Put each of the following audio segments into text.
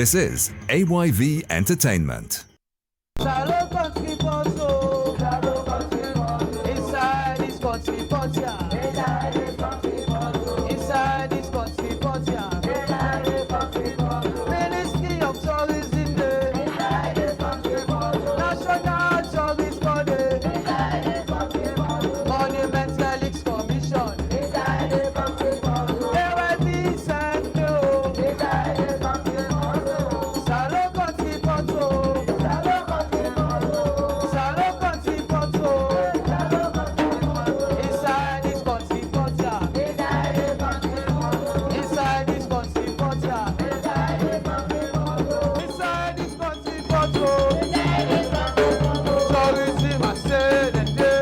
This is AYV Entertainment. Salon Kckntri Pכt. Inside this country pot, yeah. Inside this country pot, yeah. Ministry of Tourism Day. National Tourist Board. Monument Relics Commission. AYV Center. Salon Kckntri Pכt. Salon Kckntri Pכt. Inside this country pot, yeah. Inside this country pot, yeah. Inside this country pot, tourism I say the day.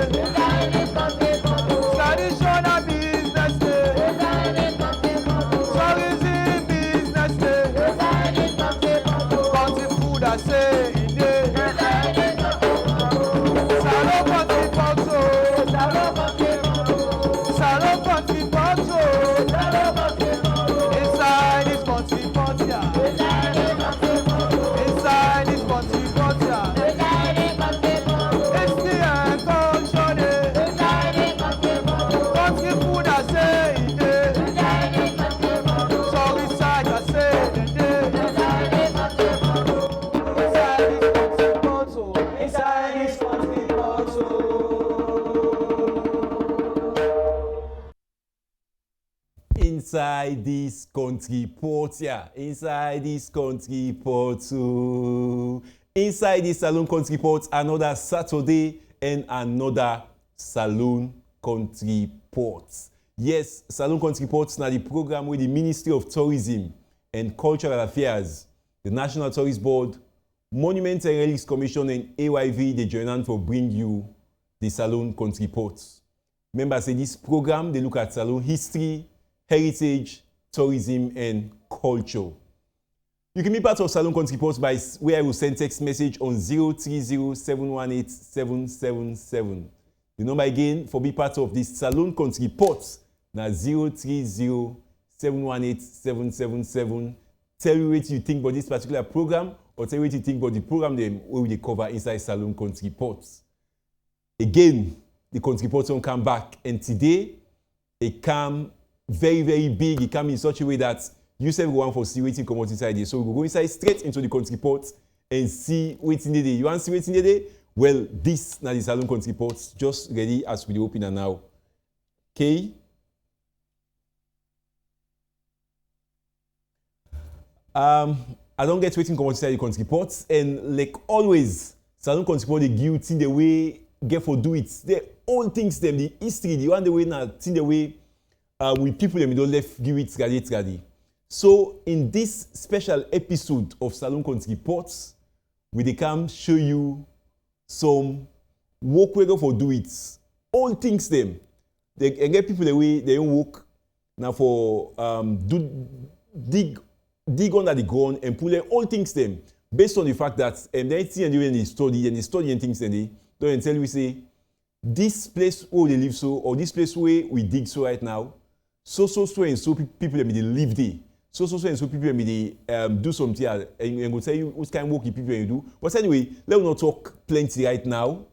Traditional business day. Tourism business day. Country food I say it day. Salon Kckntri Pכt. Salon Kckntri Pכt. Inside this country pot, yeah. Inside this country pot, yeah. It's the culture day. Country food I say it day. Sorry side I say the day. Inside this country pot. Inside this country pot, yeah. Inside this country pot. Inside this Salon Kckntri Pכt, another Saturday and another Salon Kckntri Pכt. Yes, Salon Kckntri Pכt na the program with the Ministry of Tourism and Cultural Affairs, the National Tourist Board, Monuments and Relics Commission, and AYV, they join hand for bring you the Salon Kckntri Pכt. Remember, say this program, they look at Salon history, heritage, tourism, and culture. You can be part of Salon Kckntri Pכt by where I will send text message on 030-718-777. The number again for be part of this Salon Kckntri Pכt na 030-718-777. Tell me what you think about this particular program, or tell me what you think about the program them where we cover inside Salon Kckntri Pכt. Again, the Kckntri Pכt will come back, and today it come very, very big. It come in such a way that you say we want for see waiting come out inside there. So we will go inside straight into the Kckntri Pכt and see waiting the day. You want to see waiting the day? Well, this now the Salon Kckntri Pכt just ready as we open it now. Okay. I don't get waiting come out inside the Kckntri Pכt, and like always, Salon Kckntri Pכt they give thing the way get for do it. The all things them, the history, the one the way now thing the way with people them don't left give it ready. So in this special episode of Salon Kckntri Pכt, we dey come show you some work we go for do it. All things them. They get people the way they don't work now for dig under the ground and pull all things them based on the fact that they see and they study and things and they don't tell you say this place where they live so, or this place where we dig so right now, so and so people they live there. So and so people they do something and go tell you what kind of work people you do. But anyway, let's not talk plenty right now.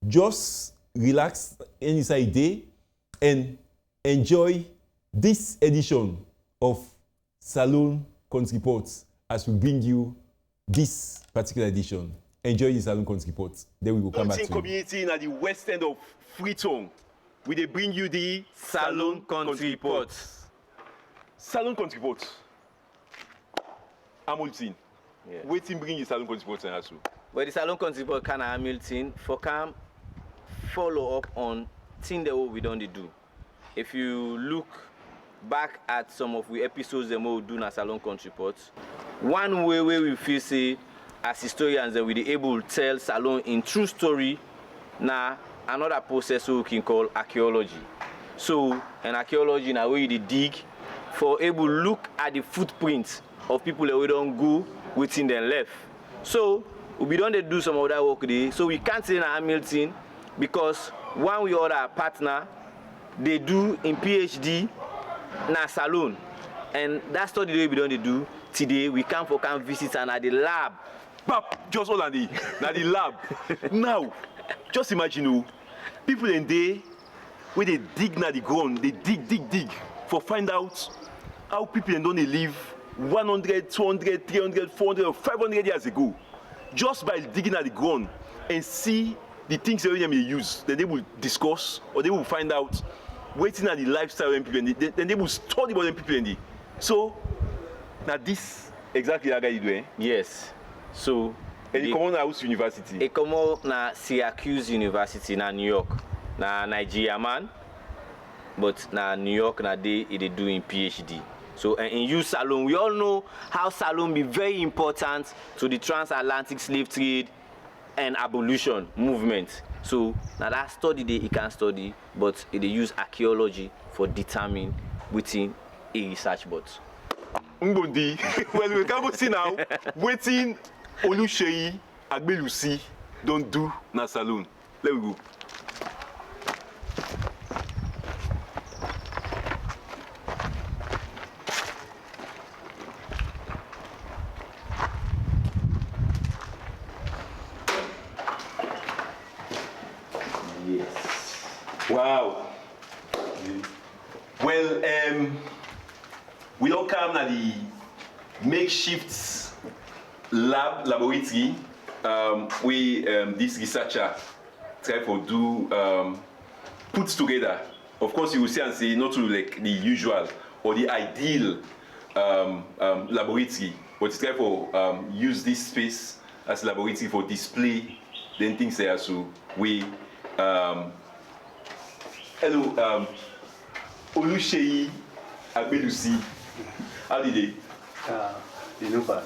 Just relax inside day and enjoy this edition of Salon Kckntri Pכt as we bring you this particular edition. Enjoy the Salon Kckntri Pכt. Then we will come back to community in the west end of Freetown. We they bring you the Salon Kckntri Pכt. Salon Kckntri Pכt. Hamilton. Yeah. Waiting bring you Salon Kckntri Pכt also. But the Salon Kckntri Pכt can Hamilton for come follow up on things that we don't do. If you look back at some of the episodes that we do in Salon Kckntri Pכt, one way where we feel say as historians that we be able to tell Salon in true story now another process we can call archaeology. So in archaeology now where you dig for able to look at the footprints of people that we don't go within their left. So we don't do some of that work there. So we can't say in Hamilton because one we other partner they do in PhD na Salon, and that study we don't do today we come visit and at the lab. Pap, just all on the lab. Now, just imagine, oh, people in there, where they dig na the ground, they dig, for find out how people in don't live 100, 200, 300, 400, or 500 years ago. Just by digging at the ground and see the things that they use, then they will discuss or they will find out waiting at the lifestyle of people, then they will study about them people in there. So, now this exactly how you do, eh? Yes. So, and you come on House University. I come on na Syracuse University na New York. Na Nigeria man. But na New York na they doing PhD. So in you Salon, we all know how Salon be very important to the transatlantic slave trade and abolition movement. So now that study they can study, but they use archaeology for determine within a research box. Mbondi, well we can see now, waiting Oluseyi Agbelusi don't do na Salon. Let me go. Yes. Wow. Well, we don't come at the makeshift laboratory. This researcher try to do put together. Of course, you will see and say not to like the usual or the ideal laboratory, but try to use this space as laboratory for display. Then things there, so we. Hello, Oluseyi Agbelusi. How did they? You know bad.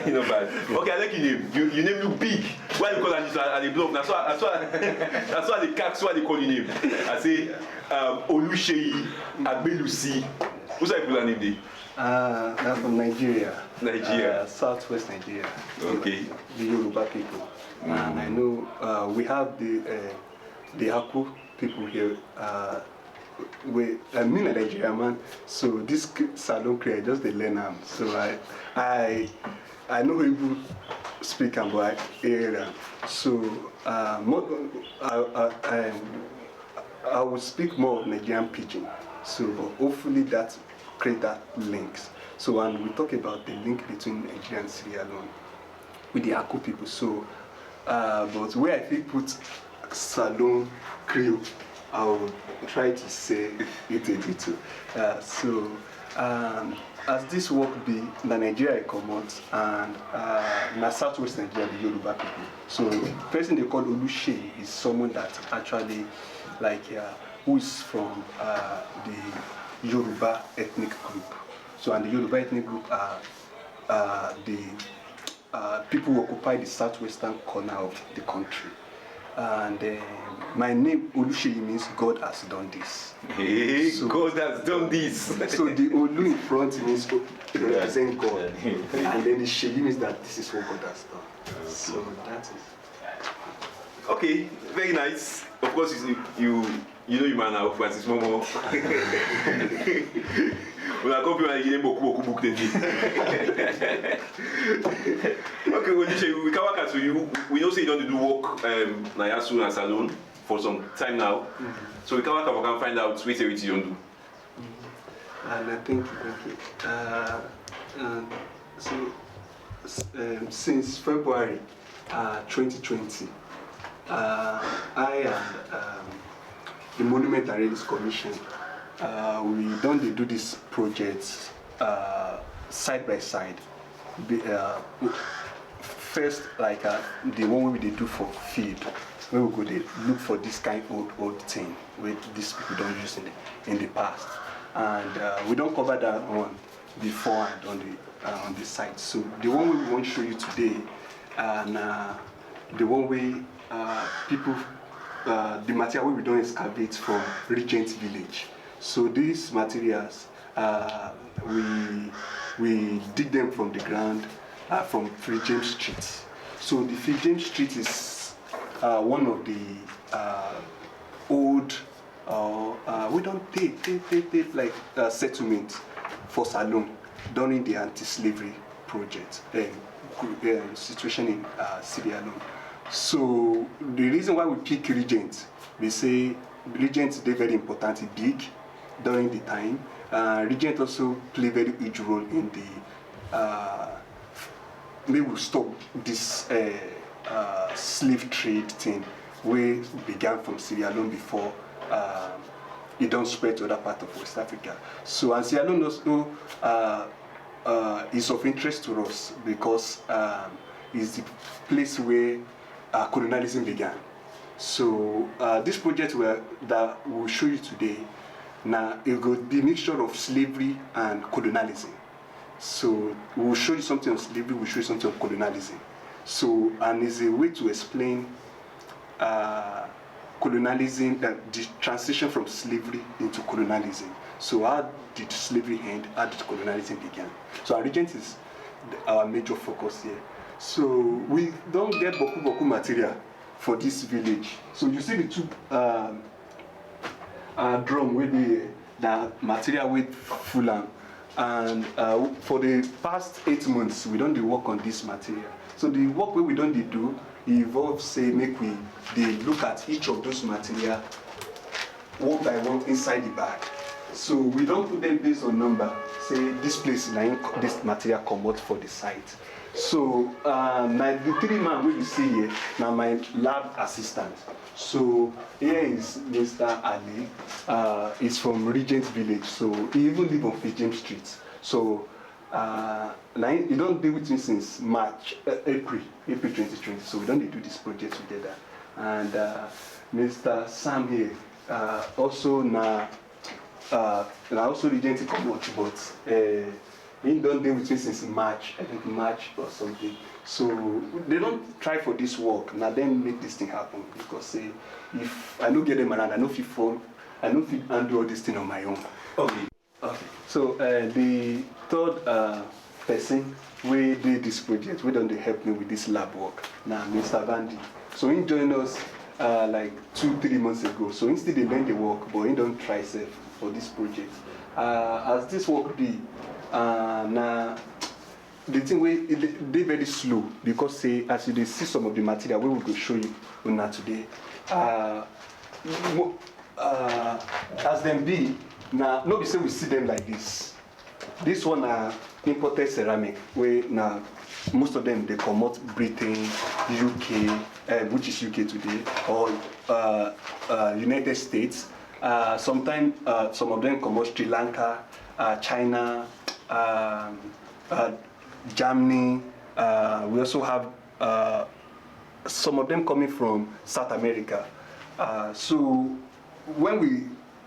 You know bad. Okay, I like your name. Your name look big. Why you call it at the blog? That's why they call your name. I say Oluseyi Agbelusi. Who's that people name there? I'm from Nigeria. Nigeria. Southwest Nigeria. Okay. The Yoruba people. And I know we have the Aku people here. I'm in Nigeria, man. So this Salon Kכntri just the learn them. So I know people speak about area. So I will speak more of Nigerian pidgin. So but hopefully that create that links. So when we talk about the link between Nigeria and Sierra Leone with the Aku people. So but where I think put Salon Kכntri, I will try to say it a little. As this work be the Nigeria come out and na Southwest Nigeria, the Yoruba people. So the person they call Oluseyi is someone that actually like who is from the Yoruba ethnic group. So and the Yoruba ethnic group are the people who occupy the southwestern corner of the country. And my name Oluseyi means God has done this. Hey, so, God has done this. So the Olu in front means represent God, and then the Sheyi means that this is what God has done. So that is. Okay, very nice. Of course, you know you man now, but it's more. When I come here, I give book. Okay, we can work out. So we know say you don't do work Nayasu and Salon for some time now. So we can work out. We can find out what you don't do. And I think since February 2020, I and the Monument and Relics Commission, we don't do this project side by side. First, like the one we did do for field, where we go look for this kind of old thing where these people don't use in the past, and we don't cover that one beforehand on the site. So the one we want to show you today, and the one way people, the material we don't excavate from Regent Village. So these materials, we dig them from the ground from Free James Street. So the Free James Street is one of the old, we don't take like settlement for Salon. during the anti-slavery project, situation in Sierra Leone. So the reason why we pick Regent, we say Regent is very important, big during the time. Regent also play very huge role in the maybe we'll stop this slave trade thing, which began from Sierra Leone before it don't spread to other parts of West Africa. So and Sierra Leone also is of interest to us because it's the place where colonialism began. So this project that we'll show you today, now it will be a mixture of slavery and colonialism. So we'll show you something on slavery, we'll show you something on colonialism. So, and it's a way to explain colonialism, the transition from slavery into colonialism. So how did slavery end? How did colonialism begin? So our Regent is our major focus here. So we don't get boku material for this village. So you see the two drum with the material with full and for the past 8 months we don't do work on this material. So the work we don't do involves say make we look at each of those material one by one inside the bag. So we don't put them based on number. Say this place line this material come out for the site. So now the 3 man we see here now my lab assistant. So here is Mr. Ali. He's from Regent Village. So he even live on Regent Street. So now he don't deal with me since April 2020. So we don't do this project together. And Mr. Sam here also now also Regent come out, but he don't deal with me since March. I think March or something. So they don't try for this work. Now then make this thing happen because say if I don't get them around, I know if fall, I know if handle all this thing on my own. Okay. Okay. So the third person we did this project, we don't help me with this lab work. Now Mr. Vandi. So he joined us like 2-3 months ago. So instead they learn the work, but he don't try self for this project. As this work be now. The thing they very slow because say as you see some of the material we will go show you now today. As them be now, nobody say we see them like this. This one are imported ceramic where now most of them they come out Britain, UK, which is UK today, or United States. Sometimes some of them come out Sri Lanka, China. Germany, we also have some of them coming from South America. So when we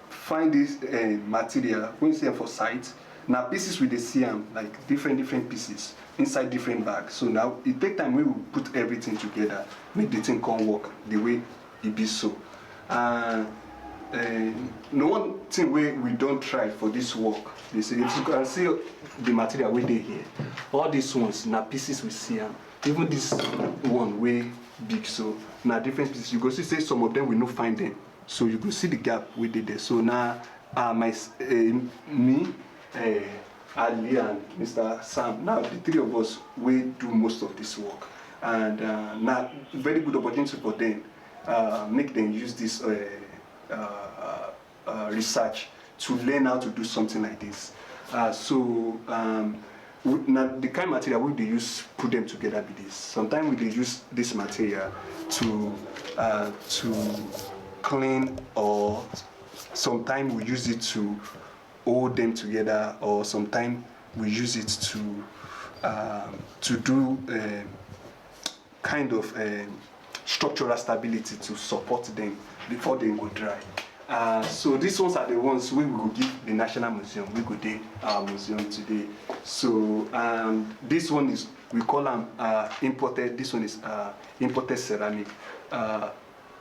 find this material, when we see them for site, now pieces we see them like different pieces inside different bags. So now it takes time we will put everything together, make the thing come work the way it be so. No one thing we don't try for this work. They say if you can see the material we did here, all these ones now pieces we see them. Even this one way big, so now different pieces. You go see say some of them we not find them. So you go see the gap we did there. So now me, Ali and Mr. Sam, now the 3 of us we do most of this work. And now very good opportunity for them, make them use this research to learn how to do something like this. Now the kind of material we they use put them together with this. Sometimes we they use this material to clean, or sometimes we use it to hold them together, or sometimes we use it to do kind of structural stability to support them before they go dry. So these ones are the ones we will give the National Museum. We go to our museum today. So this one is, we call them imported. This one is imported ceramic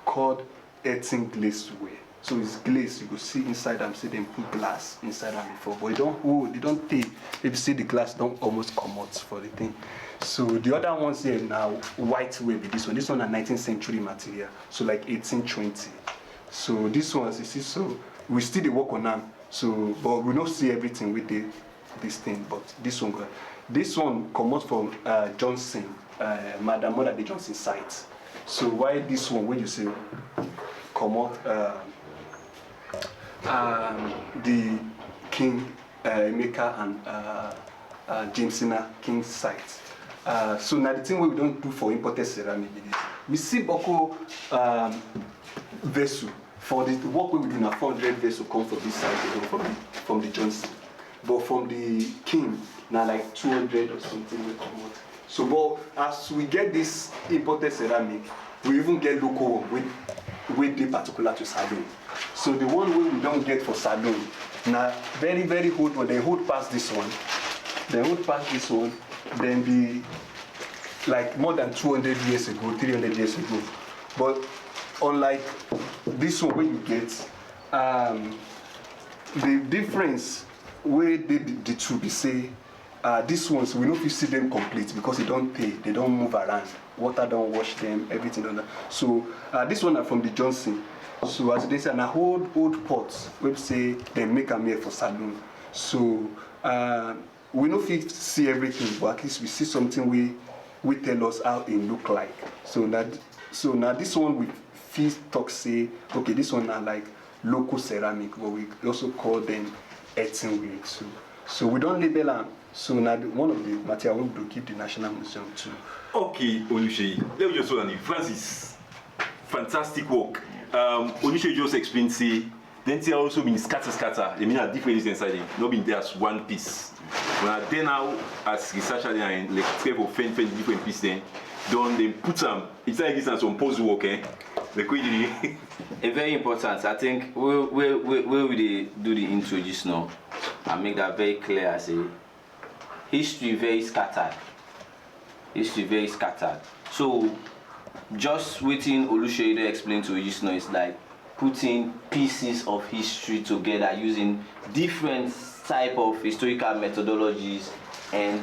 called earthen glazed ware. So it's glazed. You go see inside them. See them put glass inside them before, but it don't hold. They don't take. If you see the glass, don't almost come out for the thing. So the other ones here now white ware. This one are 19th century material. So like 1820. So these ones, you see, so we still work on them. So, but we don't see everything with it. this thing, but this one come out from Johnson, Madam Mother the Johnson site. So why this one when you say come out the King Emeka and Jameson King site. So now the thing we don't do for imported ceramic is we see Boko vessel for the work we do now 400 vessel come from this side, from the Johnson, but from the King now like 200 or something we come out. So but as we get this imported ceramic, we even get local one with the particular to Salon. So the one we don't get for Salon now very old one, they hold past this one, then be like more than 200 years ago, 300 years ago. But unlike this one where you get, the difference where the two be say, these ones we know if you see them complete because they don't pay, they don't move around, water don't wash them, everything on that. So this one are from the Johnson. So as they say, an old pots where say they make them here for Salon. So we know if you see everything, but at least we see something we tell us how it look like. So now this one we feel talk say, okay, this one are like local ceramic, but we also call them earthenware. So we don't label them. So now one of the material we do keep the National Museum too. Okay, Oluseyi, let me just hold on you. Francis, fantastic work. Oluseyi just explained say, then they also been scatter. They mean at different things inside them, not been there as one piece. When I then now as researcher and like try to find different pieces then, they put them. It's like this and some puzzle work, eh? Like It's very important. I think where we do the intro just now, I make that very clear. I say history very scattered. So just waiting Oluseyi to explain to you just now is like putting pieces of history together using different type of historical methodologies and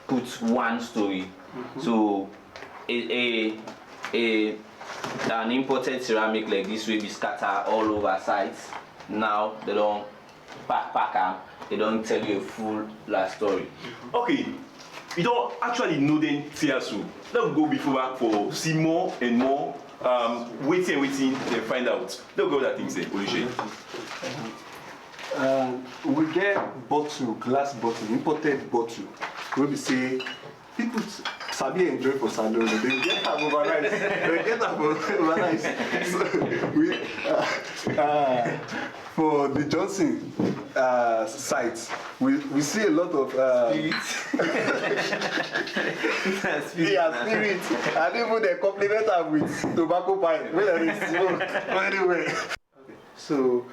put one story. So an imported ceramic like this will be scattered all over sites. Now they don't pack them, they don't tell you a full last story. Okay, you don't actually know them TSU. Let's go before back for see more and more. Waiting, then find out. Let's go that thing say, Oluseyi. We get bottle, glass bottle, imported bottle. Where we say people sabi enjoy for Salon, they get them overnight. So we for the Johnson site, we see a lot of spirit. And even they compliment them with tobacco pine. Where there is smoke anyway. So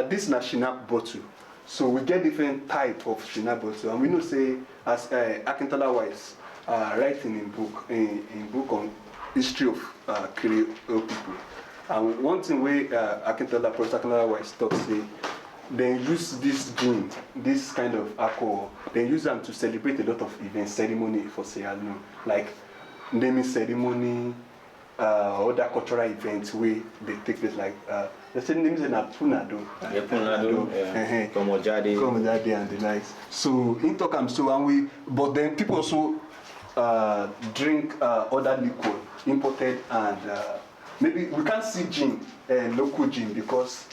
this na Shinap bottle. So we get different type of Shinap bottle, and we know say as Akintola wise writing in book on history of Creole people. And one thing where Akintola, Professor Akintola wise talk say, they use this gin, this kind of alcohol, they use them to celebrate a lot of events, ceremony for Sierra Leone, like naming ceremony, other cultural events where they take place, like they say names in Punado, Komojade and the likes. So in Tokam, but then people also drink other liquor, imported, and maybe we can't see gin, local gin, because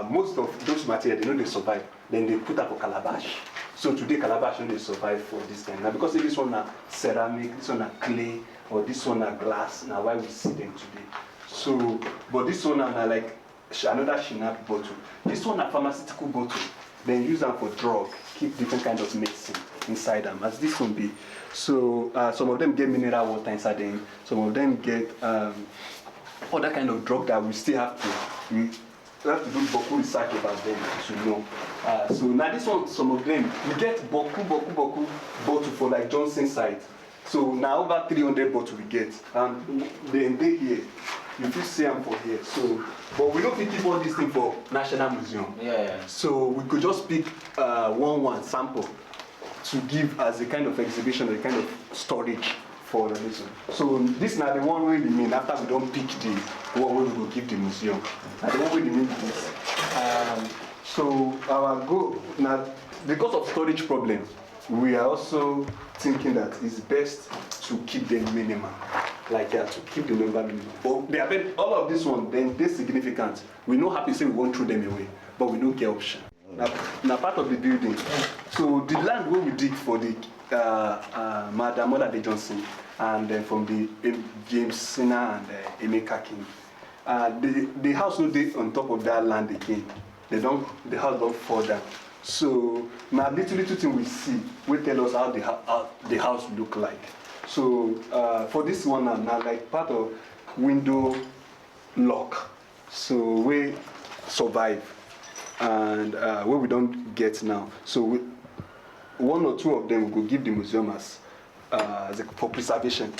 most of those materials, they know they survive. Then they put up a calabash. So today calabash only survive for this kind. Now because this one are ceramic, this one are clay, or this one are glass. Now why we see them today? So, but this one are like another Shinap bottle. This one are pharmaceutical bottle. Then use them for drug, keep different kind of medicine inside them. As this one be. So some of them get mineral water inside them. Some of them get other kind of drug that we still have to. We have to do boku research about them to know. So now this one, some of them, we get boku bottle for like Johnson site. So now over 300 bottles we get, and they here. You feel see them for here. So, but we don't keep all these things for National Museum. Yeah. So we could just pick one sample to give as a kind of exhibition, a kind of storage for the museum. So this now the one way we mean after we don't pick the one we will give the museum. And the one way we mean this. So our goal now because of storage problem, we are also thinking that it's best to keep them minimal, to keep the number minimal. But they are all of this one, then they're significant. We're not happy to say we won't throw them away, but we don't get option. Now part of the building. So the land where we dig for the Madam Olade Johnson, and then from the James Sina and Emeka King. The house no dey on top of that land again. The house don't fall down. So now little thing we see will tell us how the house look like. So for this one now like part of window lock. So we survive and where we don't get now. So one or two of them we go give the museum as for preservation.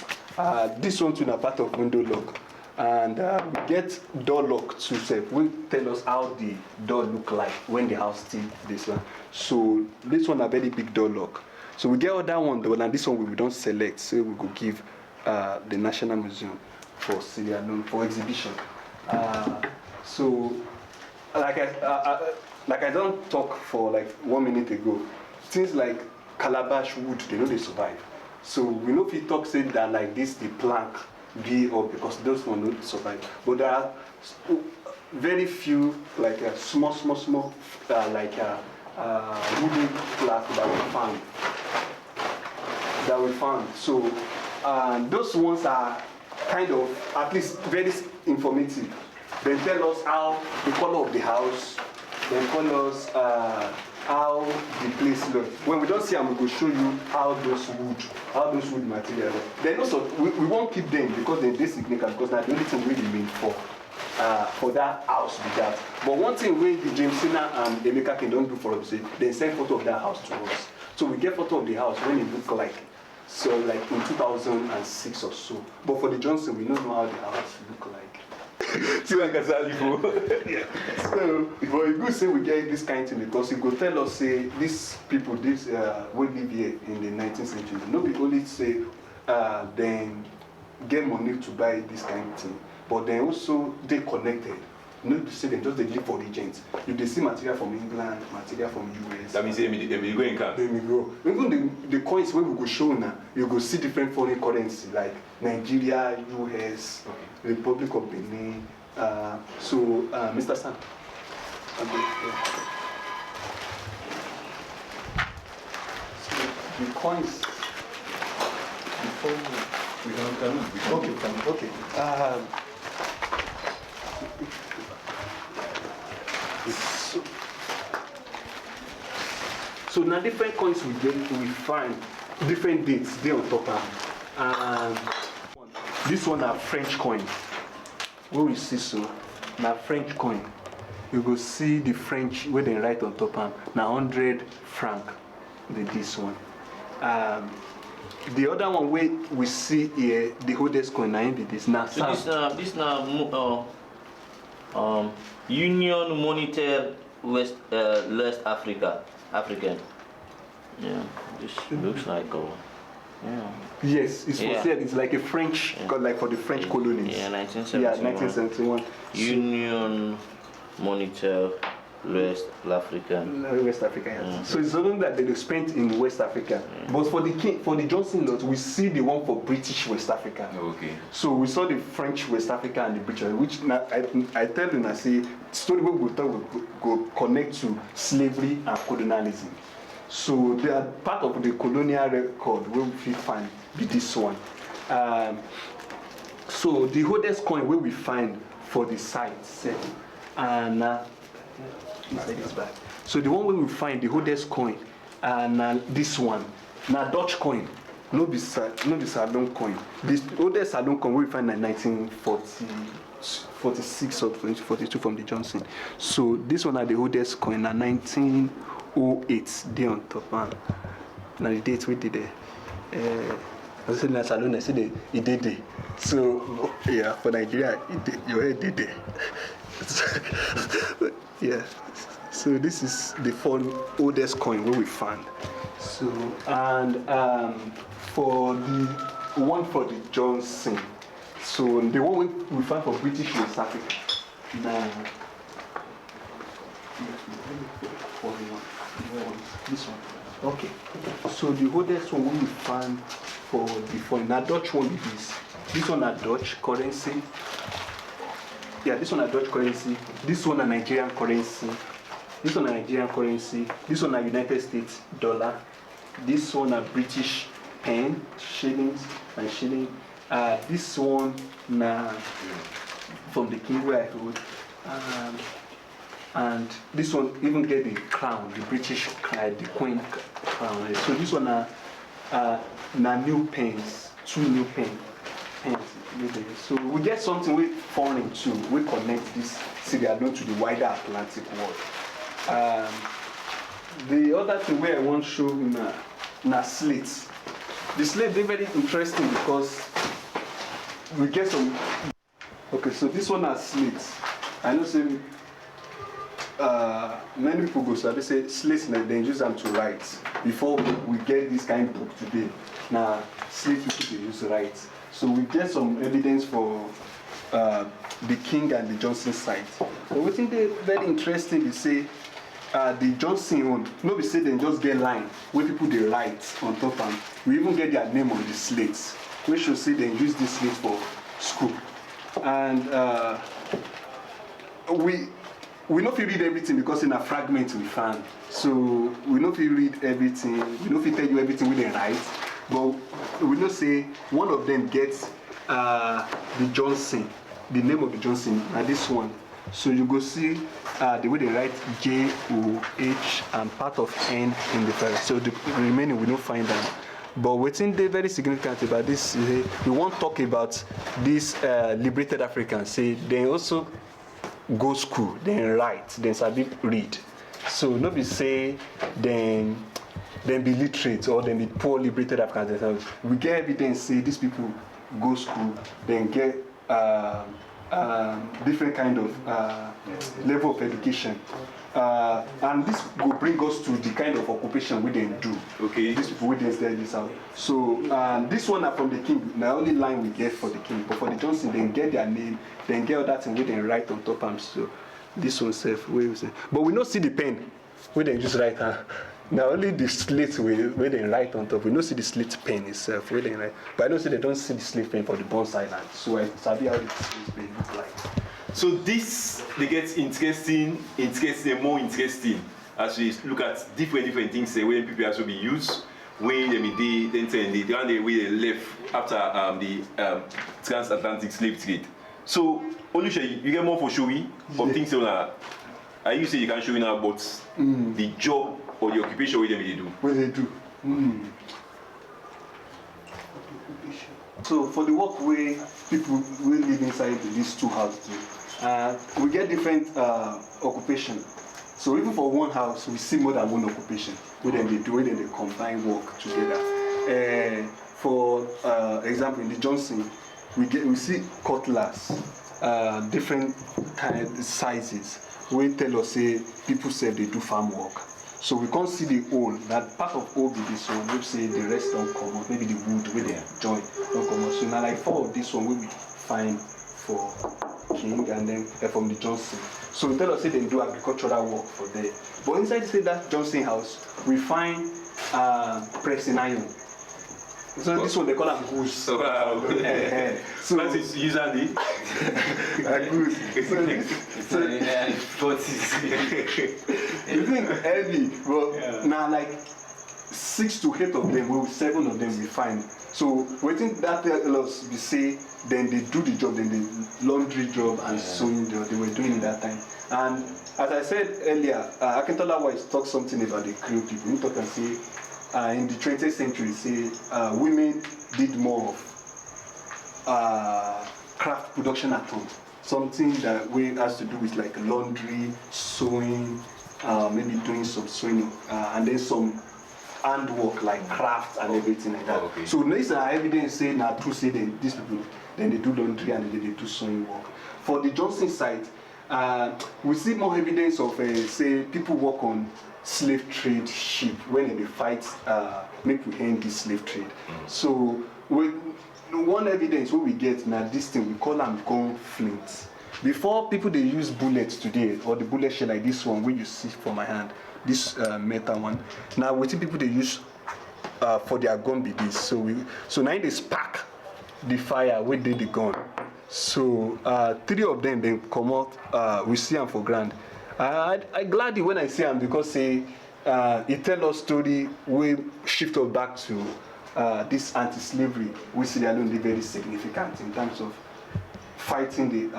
This one too na part of window lock. And we get door lock to say will tell us how the door look like when the house still this one. So this one a very big door lock. So we get other one though, and this one we don't select. So we go give the National Museum for serial for exhibition. So like I don't talk for like 1 minute ago. Things like calabash wood, they know they survive. So we know if you talk say that like this the plank be up because those one don't survive. But there are very few like small like wooden plaque that we found. So those ones are kind of at least very informative. They tell us how the color of the house. They tell us how the place looks. When we don't see them, we will show you how those wood material. Then also we won't keep them because they're significant because that's the only thing we remain for that house with that. But one thing we the James Sina and Emeka can don't do for us, they send photo of that house to us. So we get photo of the house when it look like. So like in 2006 or so. But for the Johnson, we don't know how the house look like. So, but it good say we get this kind of thing because it go tell us say these people will live here in the 19th century. Nobody only say then get money to buy this kind of thing, but then also they connected. Not to say they just they live for regents. If they see material from England, material from US. That means they go in car. They go. Even the coins when we go show now, you go see different foreign currency like Nigeria, US, Republic of Benin. Mr. Sam. So the coins before we don't okay. So now different coins we find different dates they on top of. This one are French coin. Where we see so now French coin. You go see the French where they write on top of now 100 franc. This one. The other one where we see here the oldest coin now be this now. So this now Union Monetaire West African. Yeah, this looks like gold. Yeah. Yes, it's for sale. It's like a French, like for the French colonies. Yeah, 1971. Yeah, 1971. Union Monetaire West African. West Africa. Yeah. So it's something that they spent in West Africa. Yeah. But for the Johnson lot, we see the one for British West Africa. Okay. So we saw the French West Africa and the British, which I tell you, I say story we will go connect to slavery and colonialism. So they are part of the colonial record where we find be this one. So the oldest coin where we find for the site set and this back. So the one where we find the oldest coin and this one now Dutch coin. No be Salon coin. This oldest Salon coin we find in 1946 or 1942 from the Johnson. So this one are the oldest coin in 1908. They on top. Now the date we did there. I said in Salon. I said it did there. So yeah, for Nigeria, your head did there. Yeah. So this is the oldest coin where we found. So and for the one for the Johnson. So the one we found for British West Africa. Now, This one. Okay. So the oldest one we found for before, now Dutch one is this. This one a Dutch currency. Yeah, this one a Dutch currency. This one a Nigerian currency. This one a Nigerian currency. This one a United States dollar. This one a British pen, shillings and shilling. This one na from the king where I hold. And this one even get the crown, the British crown, the Queen crown. So this one na new pens, 2 new pens. So we get something with foreign too. We connect this Sierra Leone to the wider Atlantic world. The other thing where I want to show na slates. The slate is very interesting because we get some. Okay, so this one has slates. I know say many people go so they say slates they use them to write. Before we get this kind of book today, now slates people they use to write. So we get some evidence for the King and the Johnson site. But what think they very interesting is say the Johnson one, no be say they just get line where people they write on top and we even get their name on the slates. We should say they use this slate for school. And we not read everything because in a fragment we found. So we not read everything, we not tell you everything we they write. But we know say one of them gets the Johnson, the name of the Johnson, and this one. So you go see the way they write J-O-H and part of N in the first. So the remaining we don't find them. But what's very significant about this is we won't talk about these liberated Africans. Say they also go school, then write, then sabi read. So nobody say then be literate or then be poor liberated Africans. We get evidence say these people go school, then get different kind of level of education. And this will bring us to the kind of occupation we then do. Okay. These people we then study this out. So this one are from the king. The only line we get for the king, but for the Johnson, they get their name, then get all that and we then write on top of them. So this one self, but we don't see the pen. We then just write. Now only the slate we then write on top. We don't see the slate pen itself. We then write. But I know they don't see the slate pen for the Bronze Island. So I study how the slate pen look like. So this they get interesting, more interesting as we look at different things when people also be used, when they be the one way they left after the transatlantic slave trade. So Oluseyi, you get more for showing of things I you say you can show now about the job or the occupation where they do. What they do. So for the work where people will live inside these two houses, we get different occupation. So even for one house, we see more than one occupation. Where then they do it and they combine work together. For example, in the Johnson, we see cutlass, different kind of sizes. We tell us say people say they do farm work. So we can't see the hole. That part of hole be this one. We say the rest don't come out. Maybe the wood where they join don't come out. So now like 4 of this one we find for King and then from the Johnson. So we tell us say they do agricultural work for there. But inside say that Johnson house, we find pressing iron. So this one they call them goose. So that is usually goose. You think heavy, but now like 6 to 8 of them, well 7 of them we find. So we think that tells us we say then they do the job, then the laundry job and sewing job they were doing in that time. And as I said earlier, Akintola Wise talked something about the Creole people. He talk and say in the 20th century, say women did more of craft production at home. Something that has to do with like laundry, sewing, maybe doing some sewing, and then some handwork like craft and everything like that. Okay. So there's evidence saying that to say that these people then they do laundry and then they do sewing work. For the Johnson side, we see more evidence of say people work on slave trade ship when they fight make we end this slave trade. So one evidence what we get now this thing we call them gun flints. Before people they use bullets today or the bullet shell like this one where you see from my hand, this metal one. Now wetin people dey use for their gun be this. So now they spark the fire wey dey the gun. So 3 of them then come out. We see them for ground. I glad when I see them because it tell us story we shift us back to this anti-slavery. We see Sierra Leone very significant in terms of fighting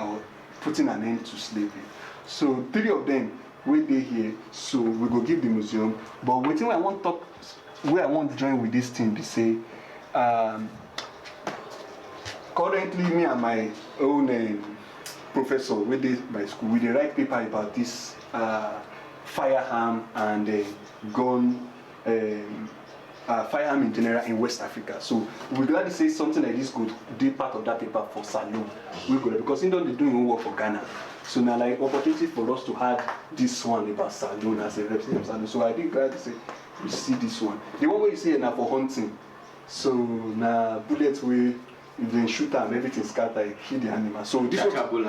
putting an end to slavery. So 3 of them will be here. So we go give the museum. But waiting I want talk where I want to join with this team. They say currently me and my own professor with my school we write paper about this firearm and gun. Firearm in general in West Africa. So we're glad to say something like this could be part of that paper for Salon. We go there because he don't do work for Ghana. So now like opportunity for us to have this one about Salon as a representative of Salon. So I think glad to say we see this one. The one where you see now for hunting. So now bullets we if they shoot them, everything scatter, kill the animal. So this was exactly.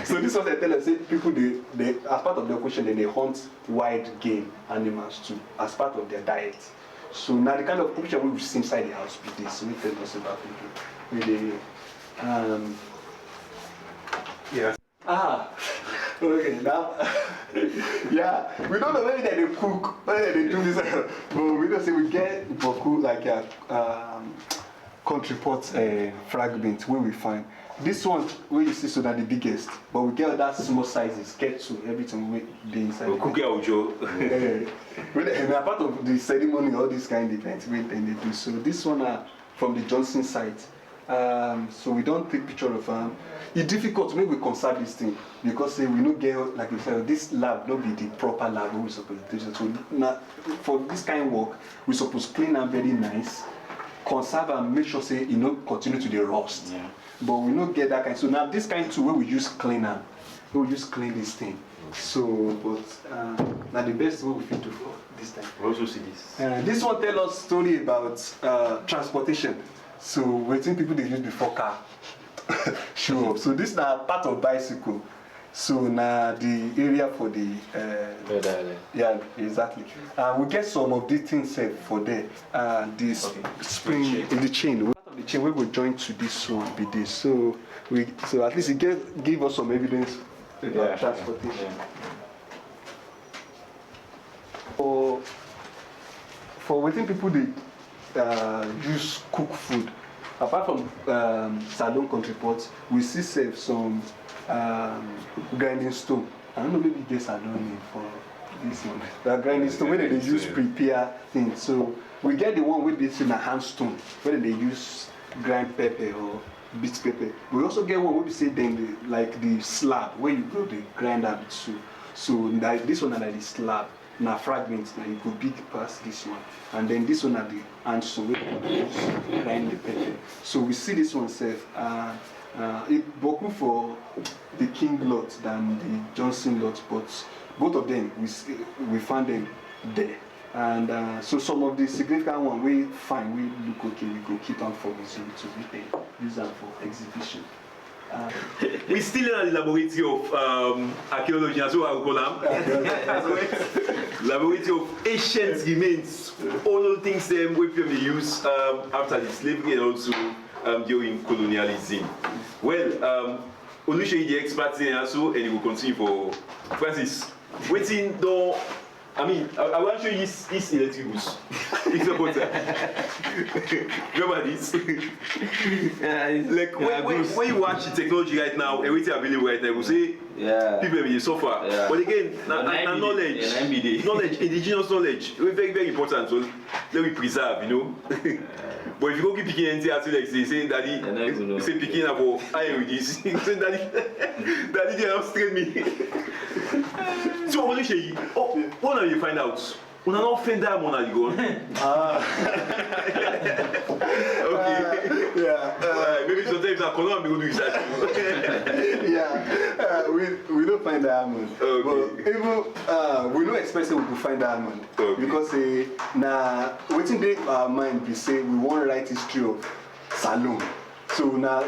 So this was they tell us say people they as part of their question they hunt wild game animals too as part of their diet. So now the kind of question we see inside the house with this, so we tell us about people. Really yeah. Okay, now yeah, we don't know maybe they cook, maybe they do this, but we don't say we get Boku like Kckntri Pכt fragment where we find this one where you see so that the biggest, but we get that small sizes, get to everything we the inside. Cookie Ojo. And a part of the ceremony, all these kind of events we then they do. So this one from the Johnson site. So we don't take picture of it's difficult to make we conserve this thing because we no get like you said this lab not be the proper lab we supposed to do. So now for this kind of work we supposed to clean and very nice. Conserve and make sure say you know continue to the rust. Yeah. But we don't get that kind. So now this kind too where we use cleaner, we just clean this thing. So but now the best way we fit do for this time. We also see this. This one tell us story about transportation. So waiting people they use before car show up. So this is now part of bicycle. So now the area for the yeah, exactly. We get some of these things for there. This spring in the chain. Part of the chain we will join to this one be this. So at least it give us some evidence about transportation. Yeah. For waiting people they use cook food. Apart from Salon Kckntri Pכt, we see some grinding stone. I don't know maybe guess I don't need for this one. The grinding stone where they use prepare things. So we get the one with this in a hand stone where they use grind pepper or beat pepper. We also get one where we say then like the slab where you go the grind up too. So this one are like the slab. Now fragments now you go big past this one. And then this one are the hand stone where you grind the pepper. So we see this one safe. It boku for the King lot than the Johnson lot, but both of them we found them there. And so some of the significant one we find we look okay, we go keep them for museum to use them for exhibition. We still in the laboratory of archaeology, as well as laboratory of ancient remains, all the things we use after the slavery and also during colonialism. Well, Oluseyi the expert in also, and he will continue for Francis. Waiting though. I mean, I want to show you his electric bus. It's about remember this? Like when you watch the technology right now, everything available right now, we say people will suffer. Yeah. But again, knowledge, indigenous knowledge, very, very important. So let me preserve, you know. But if you go keep picking anything as like they say, Daddy, say picking about iron with this. Say Daddy, they have straight me. So Oluseyi, what do you find out? We are not find diamond at the gun. Okay. Maybe sometimes I cannot be able to do research. We don't find diamond. Okay. But even we don't expect we could find diamond. Okay. Because now waiting day our mind we say we want to write history of Salon. So now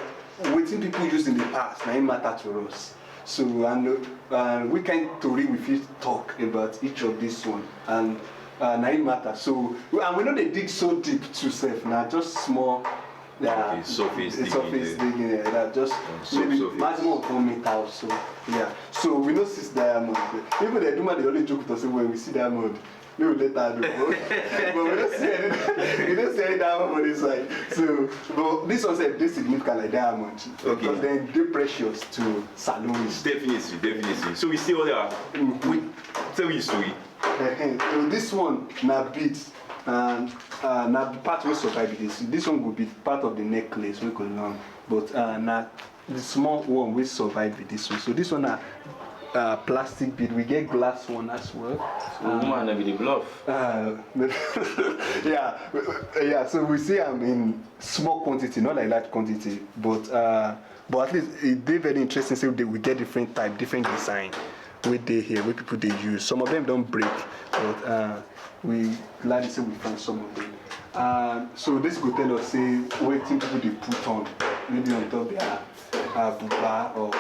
waiting people use in the past now it matter to us. So and we can tori we fit talk about each of this one and na it matter. So and we know they dig so deep to self now, just small. Yeah, surface digging, yeah, that just maybe maximum of 1 meter or so. Yeah. So we know 6 diamonds. Even the Duma they only joke with us when we see diamond. We will let that do. But we don't see any. We don't see any diamond on this side. So, but this one said this significant like diamond. Okay. Because then they're precious to Salons. Definitely. So we see all that. We tell me history. So this one na beads and na the part wey survive this. This one will be part of the necklace wey go long, but na the small one wey survive with this one. So this one na plastic bead. We get glass one as well. So woman na be the bluff. Yeah. So we see them in small quantity, not like large quantity, but at least it dey very interesting. So we get different type, different design. We dey here, where people they use. Some of them don't break, but we glad to say we found some of them. So this could tell us say what thing people they put on, maybe on top their buba or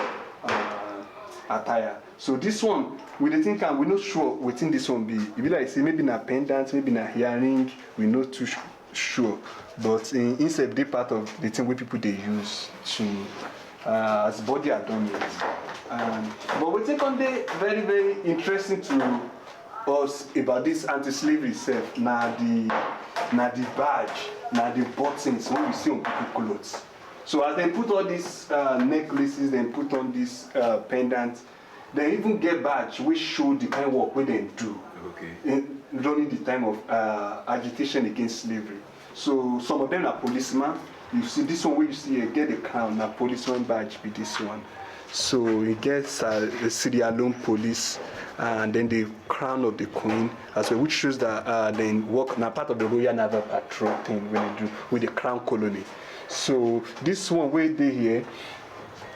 attire. So this one, we dey think we're not sure what thing this one be. It be like say maybe na pendant, maybe na earring. We're not too sure, but inside the part of the thing where people they use to as body adornment. But we take on the very, very interesting to us about this anti-slavery self. Now the badge, now the buttons what we see on people's clothes. So as they put all these necklaces, they put on these pendants, they even get badge which show the kind of work where they do. Okay. During the time of agitation against slavery. So some of them are policemen. You see this one where you see get the crown, a policeman badge be this one. So it gets the Sierra Leone police and then the crown of the queen as well, which shows that they work now part of the Royal Naval Patrol thing when they do with the crown colony. So this one where they here,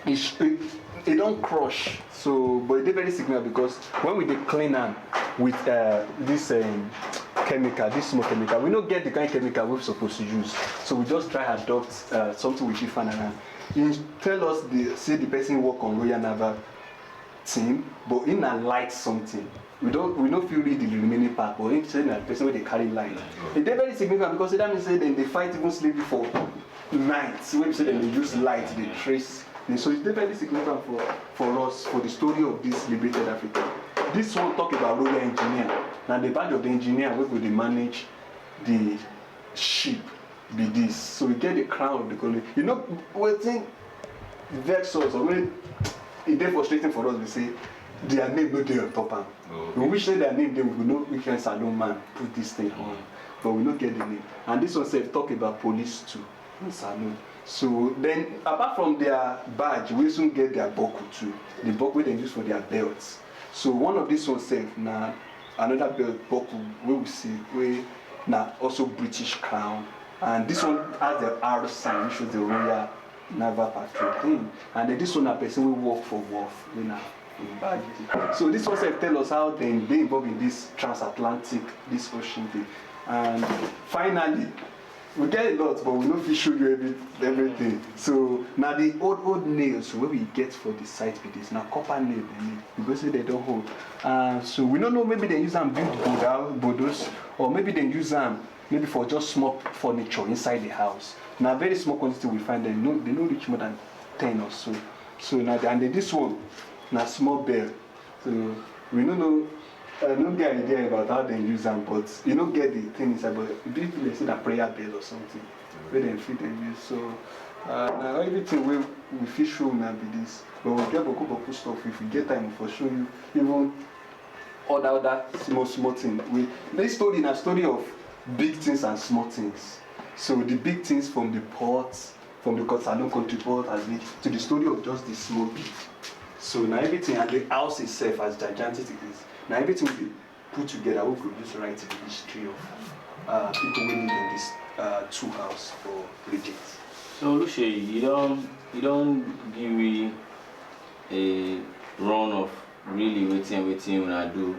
it don't crush. So but they're very significant because when we clean them with this chemical, this small chemical, we don't get the kind of chemical we're supposed to use. So we just try to adopt something with different and tell us say the person work on Royal Naval team, but in a light something. We don't feel read the remaining part, but in saying that person where they carry light. It's very significant because that means they fight even slavery for nights. When say they use light, they trace. And so it's very significant for us, for the story of this liberated Africa. This one talk about royal engineer. Now the badge of the engineer where they manage the ship be this. So we get the crown of the colony. You know, we think vex us or when it's frustrating for us, we say their name no dey on top am. Okay. We wish say their name, then we know we can Salon man put this thing on. But we don't get the name. And this one said talk about police too in Salon. So then apart from their badge, we soon get their buckle too. The buckle they use for their belts. So one of these ones said now another belt buckle where we see where now also British crown. And this one has the R sign, which is the Royal Naval Patrol thing. And then this one a person will work for Wharf, you know, in badge. So this one tell us how they involved in this transatlantic, this ocean thing. And finally, we get a lot, but we don't fit show you everything. So now the old nails where we get for the site with this now copper nail they need because they don't hold. So we don't know, maybe they use them build bodos, or maybe they use them maybe for just small furniture inside the house. Now very small quantity we find them. They don't reach more than 10 or so. So now and then this one now small bell. So we don't know. I don't get an idea about how they use them, but you don't get the thing inside. But people they say that prayer bell or something where they fit them use. So now everything we fit show now be this. But we get boku stuff. If we get time, for show you even other small things. This story is a story of big things and small things. So the big things from the ports, from the Salon Kckntri Pכt to the story of just the small bit. So now everything and the house itself as gigantic it is. Now everything we put together we produce right the history of people living in this two house for Regent. So Oluseyi, you don't give me a run of really waiting when I do.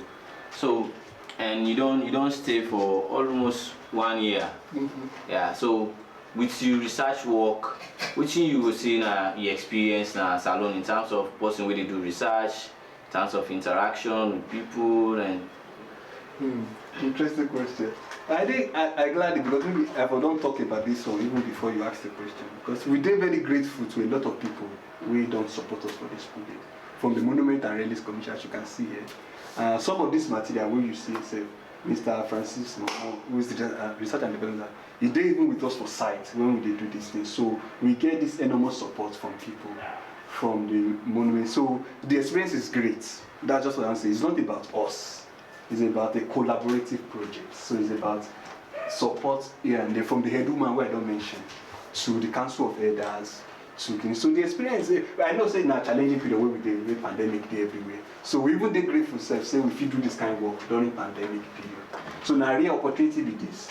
So and you don't stay for almost 1 year. Mm-hmm. Yeah. So with your research work, which you will see na your experience na salon in terms of person where they do research, in terms of interaction with people and. Interesting question. I think I glad it because maybe I don't talk about this one even before you ask the question because we are very grateful to a lot of people who don't support us for this project. From the Monument and Relics Commission, as you can see here. Some of this material where you see itself, Mr. Francis, who is the research and development, he did even with us for site when we do this thing. So we get this enormous support from people, from the monument. So the experience is great. That's just what I'm saying. It's not about us. It's about a collaborative project. So it's about support here and there from the head woman who I don't mention to the Council of Elders. So the experience, I know say now challenging period where we did with pandemic day everywhere. So we even did grateful self say if you do this kind of work during pandemic period. So now real opportunity with this.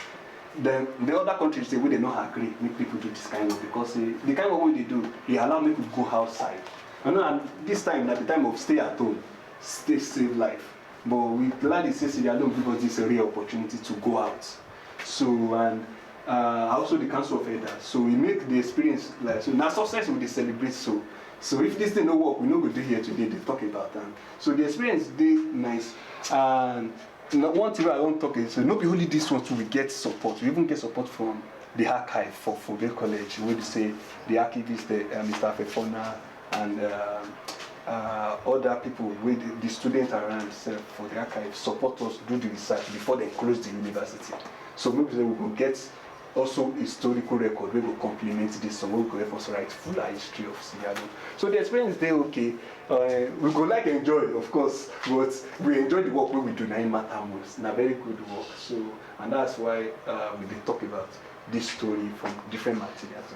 Then the other countries they will not agree make people do this kind of work because the kind of work they do, they allow people to go outside. I know and this time at the time of stay at home, stay save life. But we gladly say they don't give us this real opportunity to go out. So and also the Council of Elders. So we make the experience like so now success we celebrate so. So if this thing no work, we know we do here today, they talk about them. So the experience they nice. And one thing I want to talk is so not only this one too we get support. We even get support from the archive for Pkt College, where they say the archivist Mr. Fefona and other people with the students around for the archive support us do the research before they close the university. So maybe we will get also historical record we will complement this so we will help us write full history of Seattle. So the experience there okay. We go like enjoy of course, but we enjoy the work we do now in matter most. Now very good work. So and that's why we did talk about this story from different materials.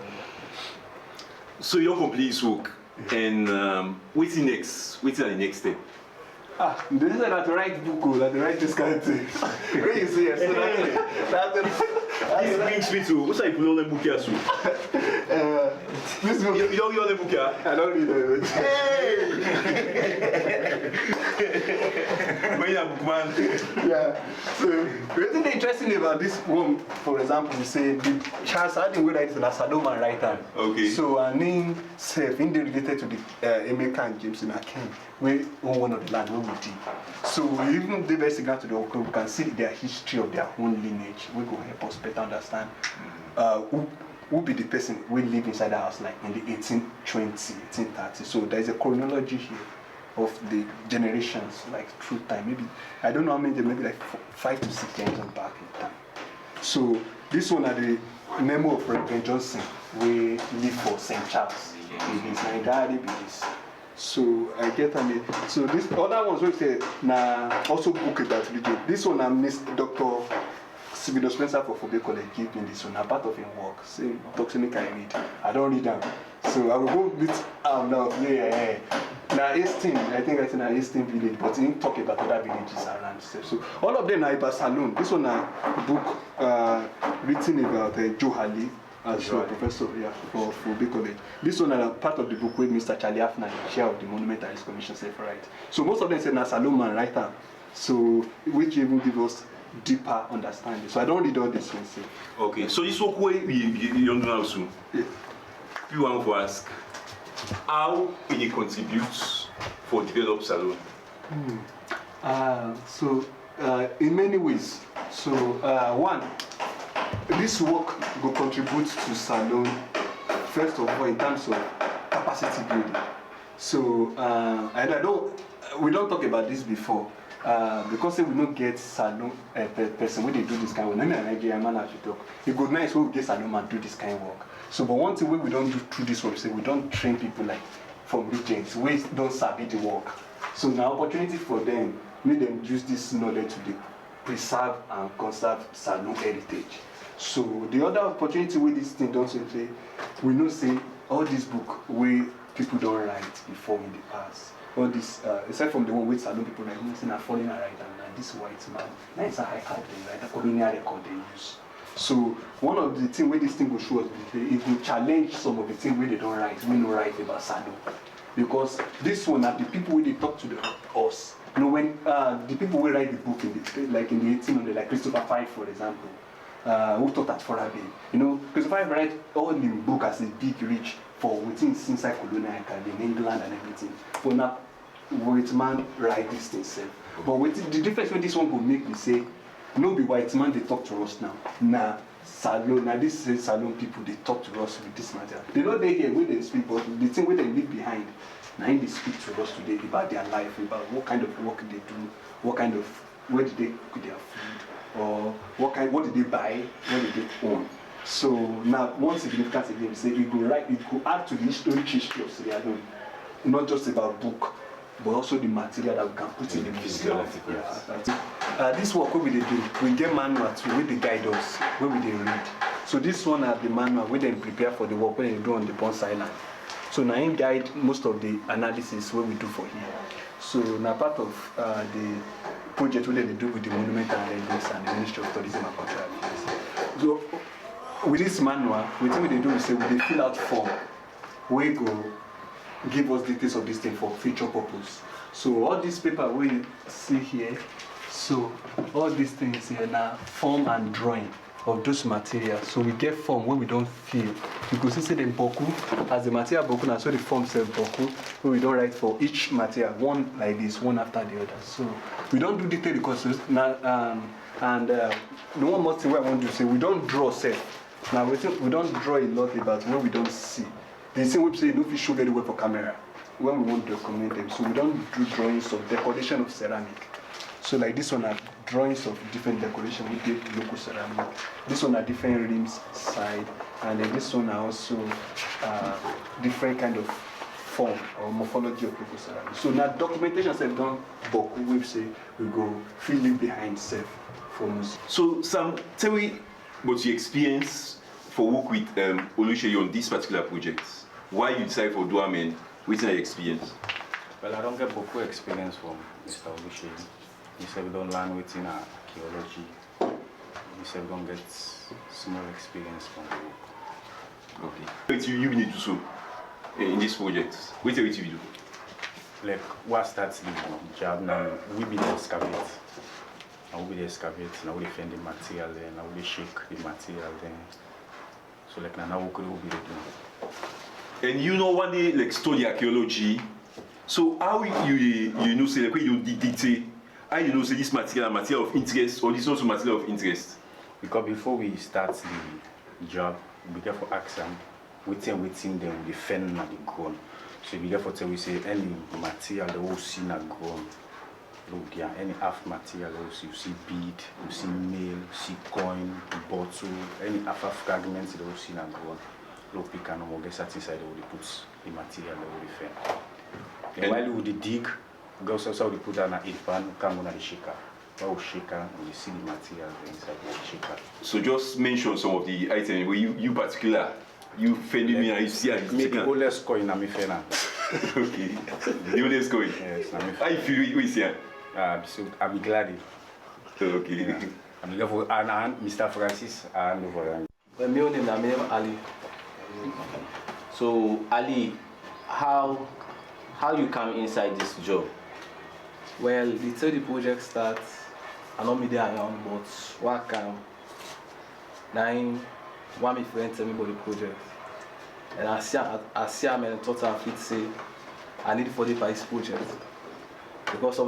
So you don't complete this work. And what's the next step? They said that to write book, that to write this kind of thing. When you say yes, so this brings me to what's like you don't book here soon. This book, you don't book here. I don't read it. When you're a bookman. Yeah. So the thing interesting about this one, for example, we say the Charles Harding will write it as a Salon writer. Okay. So our name self related to the Emeka and James and Akin, we own one of the land where we did. So even the best example to the work, we can see their history of their own lineage. We go help us better understand who be the person who live inside the house like in the 1820, 1830. So there is a chronology here of the generations, like through time. Maybe I don't know how many, maybe like 5 to 6 generations back in time. So this one are the memo of Regent Johnson, we live for St. Charles. It's Nigeria this. So I get so this other ones we say now also book about religion. This one I missed Dr. Sibido Spencer for Pkt College give me this one, a part of his work. Say Dr. Nick I read. I don't read them. So I will go with now. Yeah. Now Easton, I think I said now Easton Village, but he didn't talk about other villages around stuff. So all of them are about Salon. This one a book written about Joe Halley as a professor for Pkt College. This one are part of the book with Mr. Charlie Afnan, chair of the Monument and Relics Commission, said right. So most of them say na Salon man writer. So which even give us deeper understanding. So I don't read all this one. Okay, so this work way you don't know soon. Yeah. You want to ask how it contributes for develop Salon? So in many ways. So one, this work will contribute to Salon first of all in terms of capacity building. So and we don't talk about this before. Because we don't get Salon person when they do this kind of work. Maybe a Nigerian man actually talk. It goes nice when we get Salon man do this kind of work. So, but one thing we don't do through this work, we don't train people like from Regents, we don't sabi the work. So now opportunity for them, make them use this knowledge to preserve and conserve Salon heritage. So the other opportunity with this thing don't say, we know say all this book where people don't write before in the past. All this, except from the one with Salon people like saying a foreigner writer and this white man, now it's a high card they write, a colonial record they use. So one of the things where this thing will show us, it will challenge some of the things where they don't write, we don't write about Salon. Because this one are the people where they talk to us. You know, when the people will write the book in the 1800s, like Christopher Pike, for example, who taught at Forabe. You know, Christopher write all the book as a big reach for within inside colonial in England and everything. But now, white man write this thing self. But with the difference when this one will make me say, no be white man they talk to us now. Nah, Salon, now this is Salon people they talk to us with this matter. They know they hear where they speak, but the thing where they leave behind. Now they speak to us today about their life, about what kind of work they do, what kind of where did they cook their food, or what did they buy, what did they own. So now one significance again we say it go add to the history of Sierra Leone, not just about book, but also the material that we can put in the museum. This work where we do, we get manual too, where they guide us, where we they read. So this one are the manual where they prepare for the work where they do on the Pons Island. So now in guide most of the analysis what we do for here. So now part of the project where they do with the Monument and Landmarks and the Ministry of Tourism and Cultural Affairs. So with this manual, what they do is say we fill out form, we go give us details of this thing for future purpose. So all this paper we see here, so all these things here now form and drawing of those materials. So we get form when we don't feel. Because you see the boku, as the material boku now, so the form self boku, where we don't write for each material, one like this, one after the other. So we don't do detailed because now, the one more thing I want to say, we don't draw self. Now we don't draw a lot about what we don't see. The same way say no fish show very well for camera when we want to document them. So we don't do drawings of decoration of ceramic. So like this one are drawings of different decoration we did local ceramic. This one are different rims side, and then this one are also different kind of form or morphology of local ceramic. So now documentation self done boku we say we go fill it behind self for music. So Sam, tell me about your experience for work with Oluseyi on this particular project. Why you decided for Duam and what's your experience? Well, I don't get boku experience from Mr. Oluseyi. He said we don't learn within archaeology. He said we don't get small experience from the work. Okay. What you need to do in this project? What do you do? Like what starts the job now, we be the excavate. Now we be the excavate, now we find the material there, now we shake the material there. So like now we could be doing. And you know one day like study archaeology. So how you know say like when you dictate, how you know say this material of interest or this also material of interest? Because before we start the job, we get for ask them waiting them we defend na the ground. So we get for tell we say any material that we see na ground. Look yeah, any half material also you see bead, you see nail, you see coin, bottle, any half fragments that we see na ground. Look we can no get satisfied that we put the material that we defend. And while we dig, we also we put on a heat pan, we can go na the shaker. While we shaker, we see the material inside the shaker. So just mention some of the items where you particular, you fend me and you see and you make the oldest coin na me fena. Okay. The oldest coin? Yes, na me fena. How you feel with here? So I'm glad. Okay. Yeah. I'm glad for Mr. Francis and over. My name is Ali. So Ali, how you come inside this job? Well, the project starts, I know me there around, but what come? Now, one of my friends tell me about the project, and I see him and thought I fit say I need for the this project because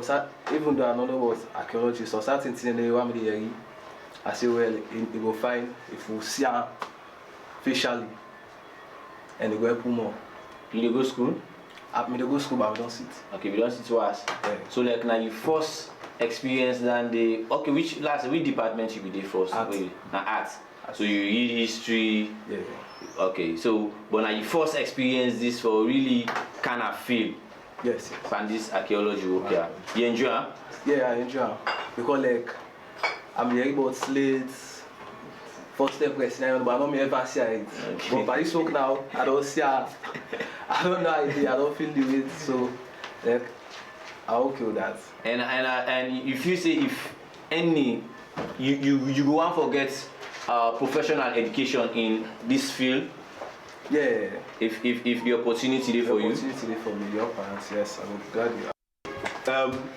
even though I don't know about archaeology, so certain things they want me to hear, I say well, it will find if we see him facially, and they go help more. You go school? Me to go school, but we don't sit. Okay, we don't sit to us. Yeah. So like now you first experience than the which department you be there first? Art. Now art. So you read history. Yeah. Okay, so but now you first experience this for really kind of feel. Yes. Find this archaeology work here. You enjoy? Huh? Yeah, I enjoy. Because like I'm hearing about slates. First step question, but I don't ever see it. Okay. But by this work now, I don't see it. I don't know idea. I don't feel the weight, so like I'm okay with that. And if you say if any you go and forget professional education in this field. Yeah. If the opportunity there for you. The opportunity there for me, your parents, yes, I'm glad you.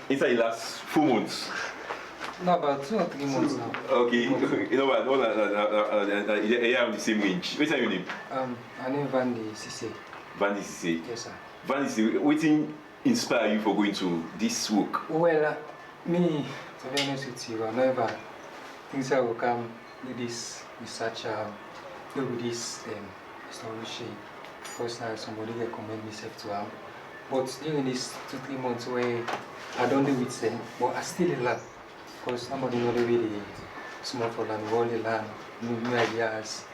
Inside the last 4 months, No, about 2 or 3 months now. Okay, you know what? All I am the same range. What's your name? My name Vandy Cisse. Vandy Cisse. Yes, sir. Vandy Cisse, what inspire you for going to this work? Well, me, to be honest with you, I never think I will come with this research, with this Oluseyi. First now somebody recommend myself to him. But during these 2-3 months where I don't do with them, but I still learn. Because nobody know the really small for learn, we only learn new ideas,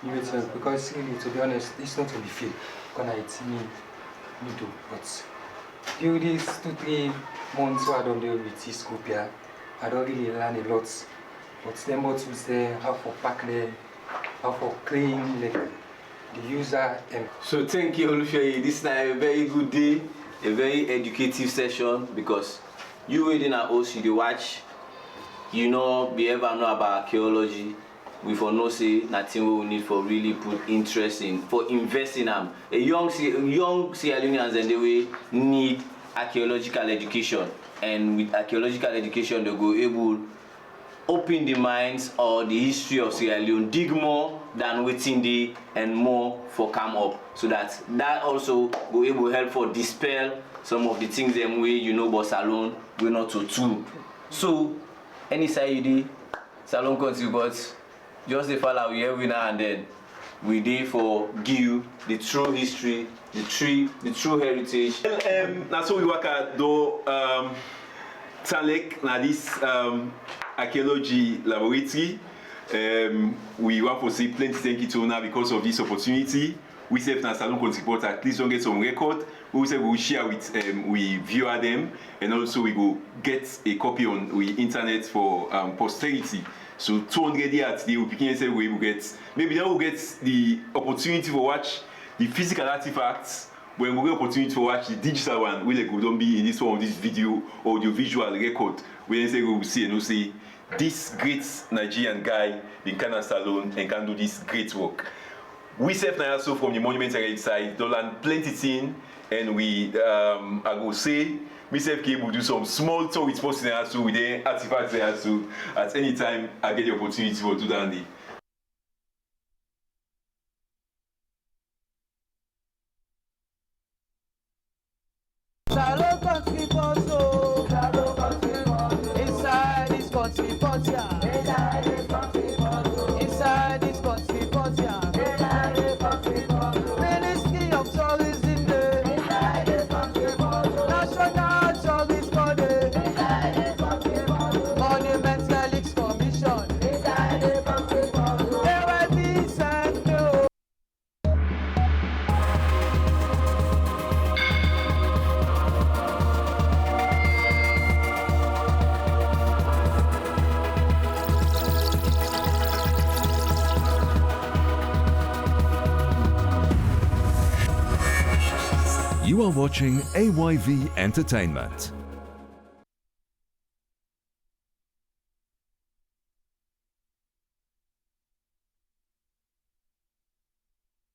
new things. Because really, to be honest, it's not to be feel. Because it's me do. But during these 2-3 months where I don't do with this group here, I don't really learn a lot. But then what we say, how for pack them, how for clean like the user. So thank you, Oluseyi. This is a very good day, a very educative session because you reading our host, you watch, you know, be ever know about archaeology. We for no say nothing we need for really put interest in, for investing them. A young Sierra Leoneans and they will need archaeological education, and with archaeological education they go able open the minds or the history of Sierra Leone, dig more than waiting day and more for come up, so that also go able help for dispel some of the things them way you know about Salon we not to too. So any side you do, Salon Kכntri Pכt, just the follow we every now and then. We dey for give the true history, the true heritage. Now so we work at do Talek na this archaeology laboratory. We want to say plenty thank you to now because of this opportunity. We say na Salon Kכntri Pכt at least don't get some record. We say we will share with we viewer them, and also we go get a copy on the internet for posterity. So 200 years today we begin say we will get, maybe now we'll get the opportunity to watch the physical artifacts. When we get opportunity to watch the digital one, we like we don't be in this one of this video or the visual record. We say we will see and we say this great Nigerian guy in Canada Salon and can do this great work. We self now also from the monument heritage side, don't learn plenty thing, and we I go say myself will do some small talk with posting also with the artifacts there also at any time I get the opportunity to do that. Salon Kכntri Pכt, Salon Kכntri Pכt, inside this country Pכt, inside this country Pכt, inside this country Pכt, inside this country Pכt, Ministry of Tourism Day, inside this country Pכt, National Tourist Day, inside this country Pכt, Monument Relics Commission, inside this country Pכt, they will be sent to. You are watching AYV Entertainment.